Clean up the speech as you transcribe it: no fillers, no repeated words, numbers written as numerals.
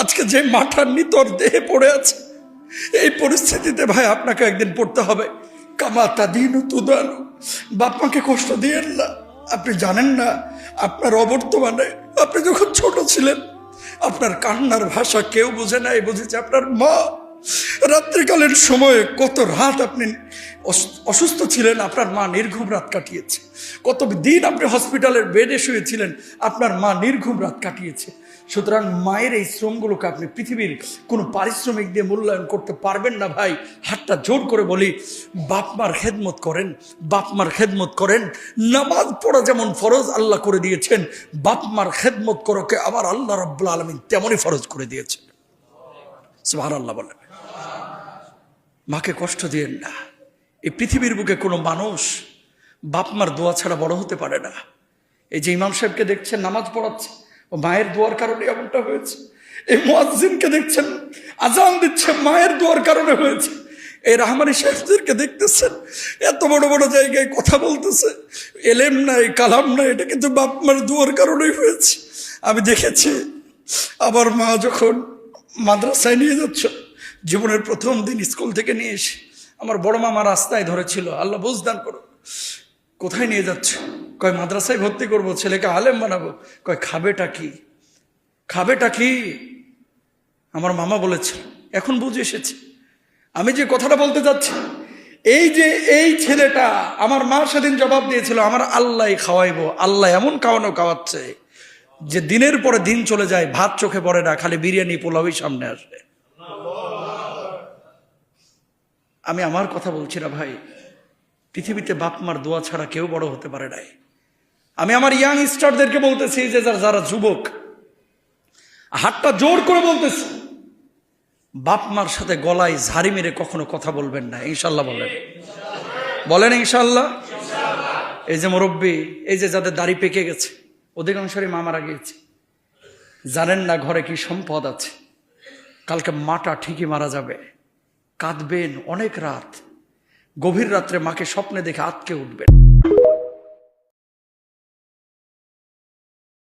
আজকে যে মাঠার নিতর দেহে পড়ে আছে, এই পরিস্থিতিতে ভাই আপনাকে একদিন পড়তে হবে। কামাতা দিন তুদানু, বাপ মাকে কষ্ট দিয়েন না। আপনি জানেন না আপনার অবর্তমানে, আপনি যখন ছোট ছিলেন আপনার কান্নার ভাষা কেউ বুঝে নাই, বুঝেছে আপনার মা। রাত্রিকালের সময়ে কত রাত আপনি অসুস্থ ছিলেন, আপনার মা নির্ঘুম রাত কাটিয়েছে। কত দিন আপনি হসপিটালের বেডে শুয়েছিলেন, আপনার মা নির্ঘুম রাত কাটিয়েছে। সুতরাং মায়ের এই শ্রমগুলোকে আপনি পৃথিবীর কোনো পারিশ্রমিক দিয়ে মূল্যায়ন করতে পারবেন না ভাই। হাতটা জোর করে বলি, বাপ মার খেদমত করেন, বাপ মার খেদমত করেন। নামাজ পড়া যেমন ফরজ আল্লাহ করে দিয়েছেন, বাপ মার খেদমত করোকে আমার আল্লাহ রাব্বুল আলামিন তেমনই ফরজ করে দিয়েছেন। সুবহানাল্লাহ বলেন। মাকে কষ্ট দিয়েন না। এই পৃথিবীর বুকে কোনো মানুষ বাপ মার দোয়া ছাড়া বড় হতে পারে না। এই যে ইমাম সাহেবকে দেখছেন নামাজ পড়াচ্ছে, ও মায়ের দোয়ার কারণে এমনটা হয়েছে। এই মুয়াজ্জিনকে দেখছেন আজান দিচ্ছে, মায়ের দোয়ার কারণে হয়েছে। এই রাহমানি সাহেবদেরকে দেখতেছেন এত বড় বড় জায়গায় কথা বলতেছে, এলেম নাই কালাম নাই, এটা কিন্তু বাপ মার দোয়ার কারণেই হয়েছে। আমি দেখেছি আমার মা যখন মাদ্রাসায় নিয়ে যাচ্ছ, জীবনের প্রথম দিন স্কুল থেকে নিয়ে এসে আমার বড় মামা রাস্তায় ধরেছিল, আল্লাহ বুঝদান করো, কোথায় নিয়ে যাচ্ছ? কয় মাদ্রাসায় ভর্তি করবো, ছেলেকে আলেম বানাবো। কয় খাবেটা কি, খাবেটা কি? আমার মামা বলেছে, এখন বুঝে এসেছে আমি যে কথাটা বলতে যাচ্ছি। এই যে এই ছেলেটা, আমার মা সেদিন জবাব দিয়েছিল আমার আল্লাহ খাওয়াইবো। আল্লাহ এমন খাওয়ানো খাওয়াচ্ছে যে দিনের পরে দিন চলে যায়, ভাত চোখে পড়ে না, খালি বিরিয়ানি পোলাওই সামনে আসে। আমি আমার কথা বলছি না ভাই, পৃথিবীতে বাপ মার দোয়া ছাড়া কেউ বড় হতে পারে নাই। আমি আমার ইয়াং স্টারদেরকে বলতেছি, যে যারা যুবক, হাতটা জোর করে বলতেছি, বাপ মার সাথে গলায় ঝাড়ি মেরে কখনো কথা বলবেন না। ইনশাল্লাহ বলেন, বলেন ইনশাল্লাহ। এই যে মুরব্বী, এই যে যাদের দাড়ি পেকে গেছে, অধিকাংশই মা মারা গিয়েছে, জানেন না ঘরে কি সম্পদ আছে। কালকে মাটা ঠিকই মারা যাবে, কাঁদবেন অনেক রাত, গভীর রাত্রে মাকে স্বপ্নে দেখে আঁতকে উঠবেন।